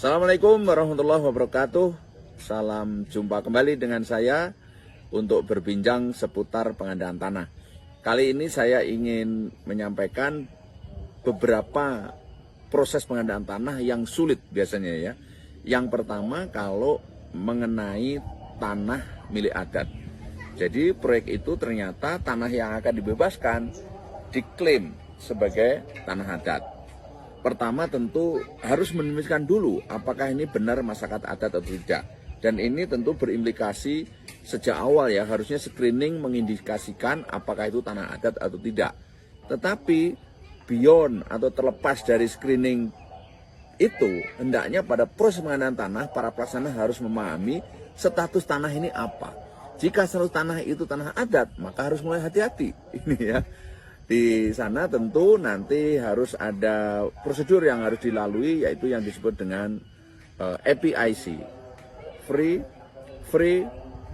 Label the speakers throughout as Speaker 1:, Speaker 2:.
Speaker 1: Assalamualaikum warahmatullahi wabarakatuh. Salam jumpa kembali dengan saya untuk berbincang seputar pengadaan tanah. Kali ini saya ingin menyampaikan beberapa proses pengadaan tanah yang sulit biasanya ya. Yang pertama kalau mengenai tanah milik adat. Jadi proyek itu ternyata tanah yang akan dibebaskan diklaim sebagai tanah adat. Pertama tentu harus menimbulkan dulu apakah ini benar masyarakat adat atau tidak. Dan ini tentu berimplikasi sejak awal ya, harusnya screening mengindikasikan apakah itu tanah adat atau tidak. Tetapi beyond atau terlepas dari screening itu, hendaknya pada proses pengadaan tanah, para pelaksana harus memahami status tanah ini apa. Jika status tanah itu tanah adat, maka harus mulai hati-hati. Ini ya. Di sana tentu nanti harus ada prosedur yang harus dilalui, yaitu yang disebut dengan FPIC, Free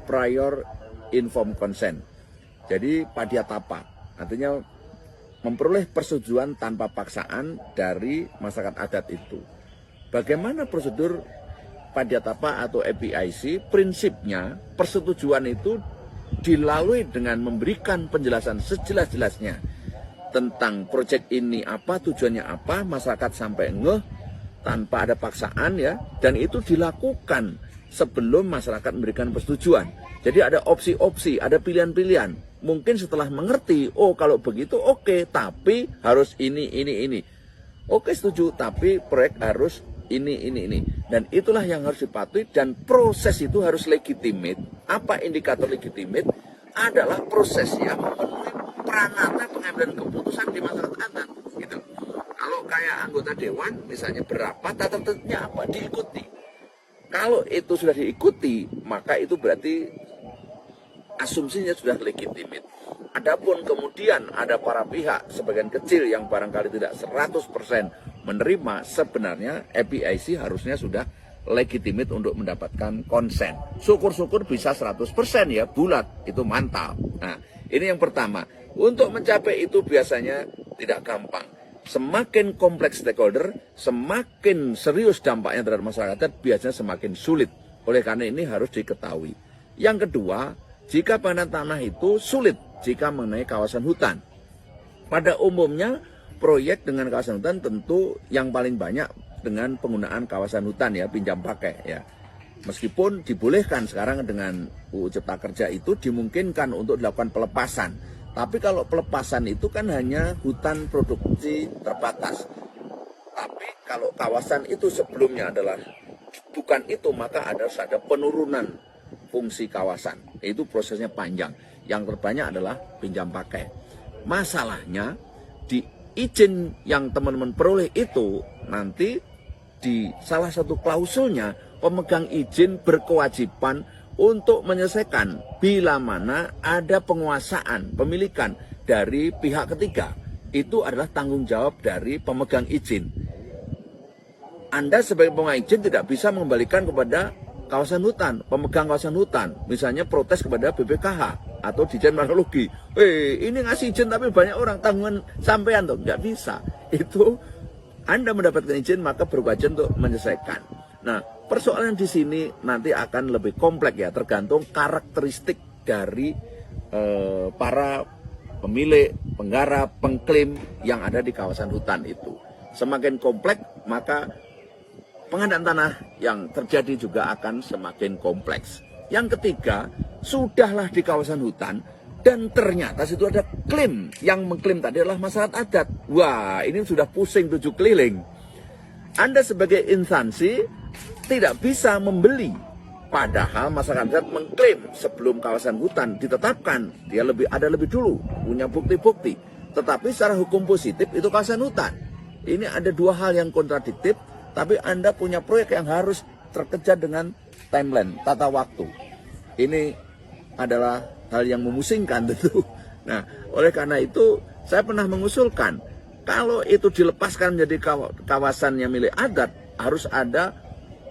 Speaker 1: Prior Informed Consent. Jadi padiatapa, artinya memperoleh persetujuan tanpa paksaan dari masyarakat adat itu. Bagaimana prosedur padiatapa atau FPIC? Prinsipnya persetujuan itu dilalui dengan memberikan penjelasan sejelas-jelasnya tentang proyek ini apa, tujuannya apa, masyarakat sampai ngeh tanpa ada paksaan ya, dan itu dilakukan sebelum masyarakat memberikan persetujuan. Jadi ada opsi-opsi, ada pilihan-pilihan. Mungkin setelah mengerti, oh kalau begitu oke, tapi harus ini. Oke setuju, tapi proyek harus ini. Dan itulah yang harus dipatuhi, dan proses itu harus legitimate. Apa indikator legitimate? Adalah proses yang memenuhi peranata pengambilan keputusan di masyarakat adat gitu. Kalau kayak anggota dewan misalnya berapa, tata tertibnya apa, diikuti. Kalau itu sudah diikuti, maka itu berarti asumsinya sudah legitimate. Adapun kemudian ada para pihak sebagian kecil yang barangkali tidak 100% menerima, sebenarnya FPIC harusnya sudah legitimate untuk mendapatkan konsen. Syukur-syukur bisa 100% ya, bulat, itu mantap. Nah, ini yang pertama. Untuk mencapai itu biasanya tidak gampang. Semakin kompleks stakeholder, semakin serius dampaknya terhadap masyarakat, biasanya semakin sulit. Oleh karena ini harus diketahui. Yang kedua, jika pengadaan tanah itu sulit jika mengenai kawasan hutan. Pada umumnya, proyek dengan kawasan hutan tentu yang paling banyak dengan penggunaan kawasan hutan ya, pinjam pakai ya. Meskipun dibolehkan sekarang dengan UU Cipta Kerja itu dimungkinkan untuk dilakukan pelepasan. Tapi kalau pelepasan itu kan hanya hutan produksi terbatas. Tapi kalau kawasan itu sebelumnya adalah bukan itu, maka harus ada penurunan fungsi kawasan. Itu prosesnya panjang. Yang terbanyak adalah pinjam pakai. Masalahnya di izin yang teman-teman peroleh itu nanti di salah satu klausulnya pemegang izin berkewajiban untuk menyelesaikan bila mana ada penguasaan pemilikan dari pihak ketiga. Itu adalah tanggung jawab dari pemegang izin. Anda sebagai pemegang izin tidak bisa mengembalikan kepada kawasan hutan, pemegang kawasan hutan. Misalnya protes kepada BPKH atau Ditjen Marologi. Ini ngasih izin tapi banyak orang, tanggungan sampean tuh. Nggak bisa. Itu Anda mendapatkan izin maka berkewajiban untuk menyelesaikan. Nah, persoalan di sini nanti akan lebih kompleks ya, tergantung karakteristik dari para pemilik, penggarap, pengklaim yang ada di kawasan hutan itu. Semakin kompleks, maka pengadaan tanah yang terjadi juga akan semakin kompleks. Yang ketiga, sudahlah di kawasan hutan dan ternyata situ ada klaim. Yang mengklaim tadi adalah masyarakat adat. Wah, ini sudah pusing 7 keliling. Anda sebagai instansi tidak bisa membeli. Padahal masyarakat adat mengklaim sebelum kawasan hutan ditetapkan. Dia ada lebih dulu, punya bukti-bukti. Tetapi secara hukum positif itu kawasan hutan. Ini ada dua hal yang kontradiktif. Tapi Anda punya proyek yang harus terkejar dengan timeline, tata waktu. Ini adalah hal yang memusingkan tentu. Nah, oleh karena itu saya pernah mengusulkan kalau itu dilepaskan menjadi kawasan yang milik adat, harus ada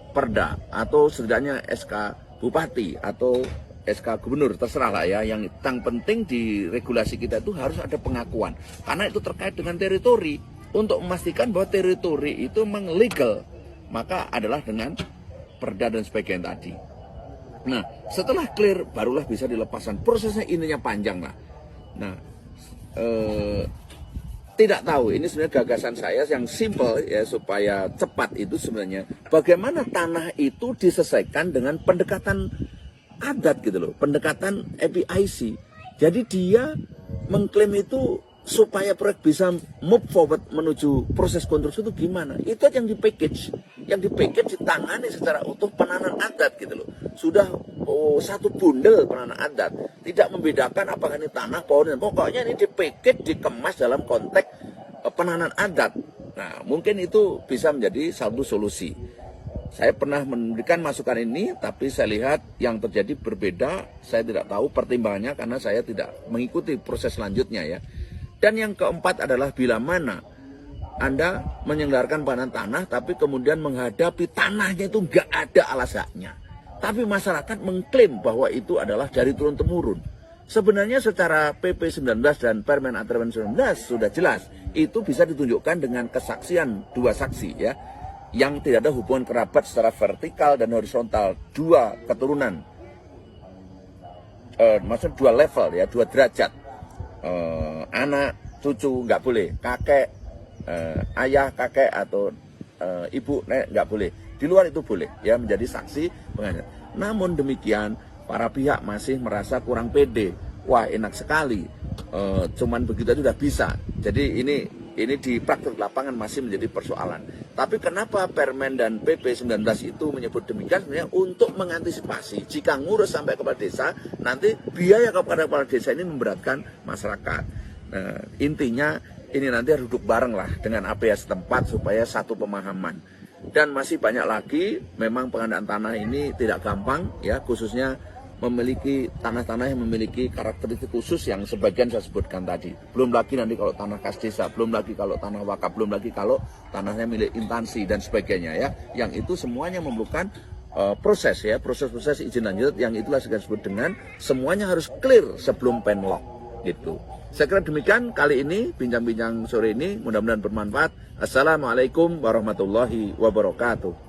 Speaker 1: perda atau setidaknya SK Bupati atau SK Gubernur, terserah lah ya. Yang penting di regulasi kita itu harus ada pengakuan, karena itu terkait dengan teritori. Untuk memastikan bahwa teritori itu memang legal, maka adalah dengan perda dan sebagainya tadi. Nah, setelah clear barulah bisa dilepaskan. Prosesnya ininya panjang lah. Nah, tidak tahu, ini sebenarnya gagasan saya yang simple ya, supaya cepat itu sebenarnya bagaimana tanah itu diselesaikan dengan pendekatan adat gitu loh, pendekatan EPIC. Jadi dia mengklaim itu supaya proyek bisa move forward menuju proses konstruksi itu gimana? Itu yang di package ditangani secara utuh penanaman adat gitu loh. Sudah satu bundel penanaman adat, tidak membedakan apakah ini tanah, pohon, pokoknya ini di package, dikemas dalam konteks penanaman adat. Nah, mungkin itu bisa menjadi satu solusi. Saya pernah memberikan masukan ini, tapi saya lihat yang terjadi berbeda. Saya tidak tahu pertimbangannya karena saya tidak mengikuti proses selanjutnya ya. Dan yang keempat adalah bila mana Anda menyelenggarakan penanaman tanah, tapi kemudian menghadapi tanahnya itu nggak ada alasannya. Tapi masyarakat mengklaim bahwa itu adalah dari turun-temurun. Sebenarnya secara PP 19 dan Permen Atremen 19 sudah jelas. Itu bisa ditunjukkan dengan kesaksian dua saksi ya. Yang tidak ada hubungan kerabat secara vertikal dan horizontal. Dua keturunan. Maksudnya dua level ya, dua derajat. Anak, cucu nggak boleh, kakek, ayah, kakek atau ibu, nenek nggak boleh. Di luar itu boleh, ya menjadi saksi pengadilan. Namun demikian, para pihak masih merasa kurang pede. Wah enak sekali, cuman begitu aja sudah bisa. Jadi ini di praktik lapangan masih menjadi persoalan. Tapi kenapa Permen dan PP 19 itu menyebut demikian? Sebenarnya untuk mengantisipasi jika ngurus sampai kepala desa, nanti biaya kepada kepala desa ini memberatkan masyarakat. Nah, intinya ini nanti harus duduk bareng lah dengan APS setempat supaya satu pemahaman. Dan masih banyak lagi, memang pengadaan tanah ini tidak gampang ya, khususnya memiliki tanah-tanah yang memiliki karakteristik khusus yang sebagian saya sebutkan tadi. Belum lagi nanti kalau tanah kas desa, belum lagi kalau tanah wakaf, belum lagi kalau tanahnya milik instansi dan sebagainya ya. Yang itu semuanya memerlukan proses ya, proses-proses izin lanjut yang itulah saya sebut dengan semuanya harus clear sebelum penlock gitu. Saya kira demikian kali ini bincang-bincang sore ini, mudah-mudahan bermanfaat. Assalamualaikum warahmatullahi wabarakatuh.